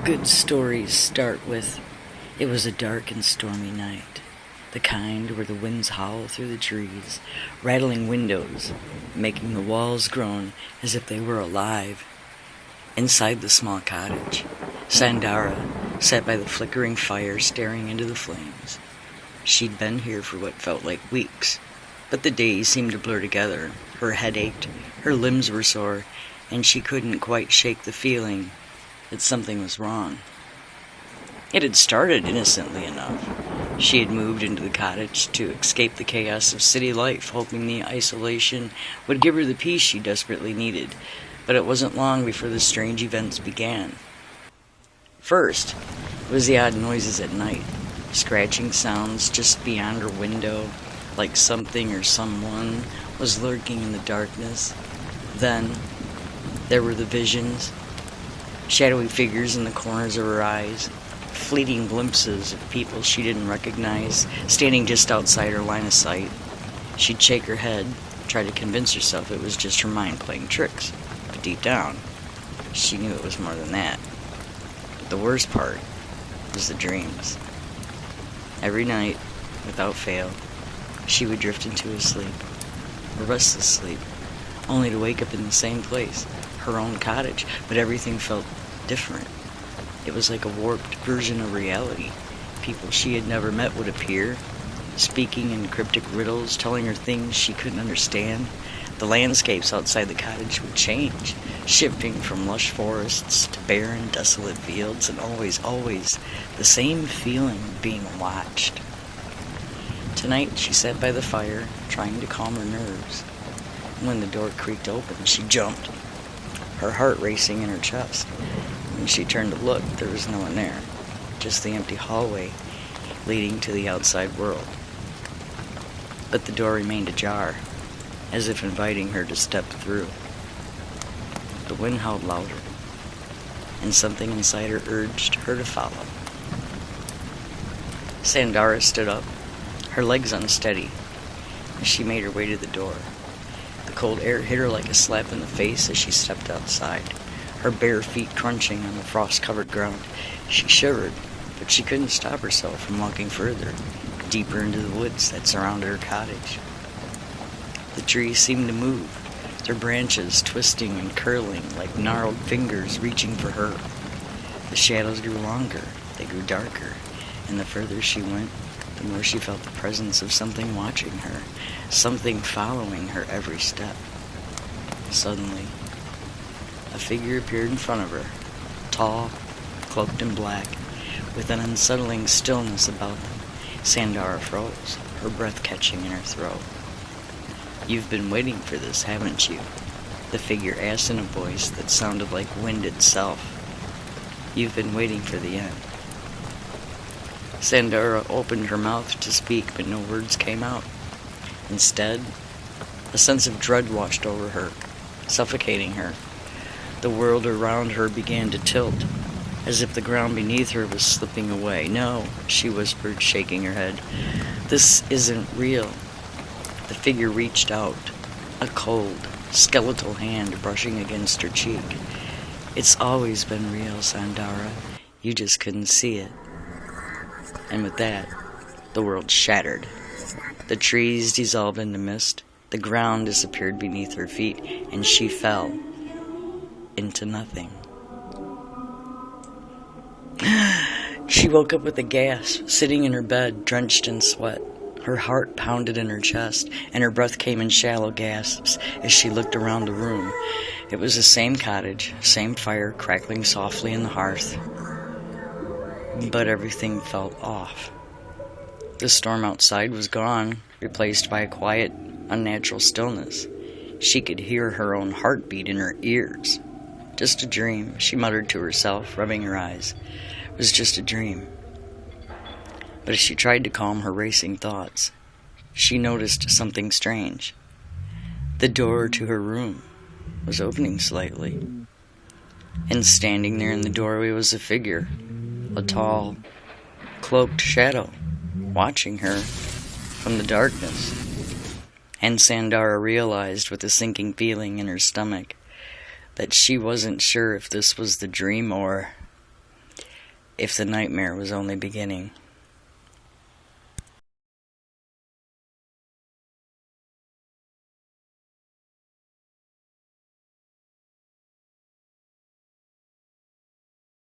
Good stories start with, "It was a dark and stormy night." The kind where the winds howl through the trees, rattling windows, making the walls groan as if they were alive. Inside the small cottage, Sandra sat by the flickering fire staring into the flames. She'd been here for what felt like weeks, but the days seemed to blur together. Her head ached, her limbs were sore, and she couldn't quite shake the feeling that something was wrong. It had started innocently enough. She had moved into the cottage to escape the chaos of city life, hoping the isolation would give her the peace she desperately needed. But it wasn't long before the strange events began. First, it was the odd noises at night, scratching sounds just beyond her window, like something or someone was lurking in the darkness. Then, there were the visions, shadowy figures in the corners of her eyes, fleeting glimpses of people she didn't recognize, standing just outside her line of sight. She'd shake her head, try to convince herself it was just her mind playing tricks. But deep down, she knew it was more than that. But the worst part was the dreams. Every night, without fail, she would drift into a sleep, a restless sleep, only to wake up in the same place, her own cottage, but everything felt different. It was like a warped version of reality. People she had never met would appear, speaking in cryptic riddles, telling her things she couldn't understand. The landscapes outside the cottage would change, shifting from lush forests to barren, desolate fields, and always the same feeling of being watched. Tonight, she sat by the fire, trying to calm her nerves. When the door creaked open, she jumped, her heart racing in her chest. When she turned to look, there was no one there, just the empty hallway leading to the outside world. But the door remained ajar, as if inviting her to step through. The wind howled louder, and something inside her urged her to follow. Sandra stood up, her legs unsteady, as she made her way to the door. The cold air hit her like a slap in the face as she stepped outside, her bare feet crunching on the frost-covered ground. She shivered, but she couldn't stop herself from walking further, deeper into the woods that surrounded her cottage. The trees seemed to move, their branches twisting and curling like gnarled fingers reaching for her. The shadows grew longer, they grew darker, and the further she went, the more she felt the presence of something watching her, something following her every step. Suddenly, a figure appeared in front of her, tall, cloaked in black, with an unsettling stillness about them. Sandra froze, her breath catching in her throat. "You've been waiting for this, haven't you?" the figure asked in a voice that sounded like wind itself. "You've been waiting for the end." Sandra opened her mouth to speak, but no words came out. Instead, a sense of dread washed over her, suffocating her. The world around her began to tilt, as if the ground beneath her was slipping away. "No," she whispered, shaking her head. "This isn't real." The figure reached out, a cold, skeletal hand brushing against her cheek. "It's always been real, Sandra. You just couldn't see it." And with that, the world shattered. The trees dissolved into mist, the ground disappeared beneath her feet, and she fell into nothing. She woke up with a gasp, sitting in her bed, drenched in sweat. Her heart pounded in her chest, and her breath came in shallow gasps as she looked around the room. It was the same cottage, same fire crackling softly in the hearth. But everything felt off. The storm outside was gone, replaced by a quiet, unnatural stillness. She could hear her own heartbeat in her ears. "Just a dream," she muttered to herself, rubbing her eyes. It was just a dream. But as she tried to calm her racing thoughts, she noticed something strange. The door to her room was opening slightly, and standing there in the doorway was a figure, a tall, cloaked shadow, watching her from the darkness. And Sandra realized with a sinking feeling in her stomach that she wasn't sure if this was the dream or if the nightmare was only beginning.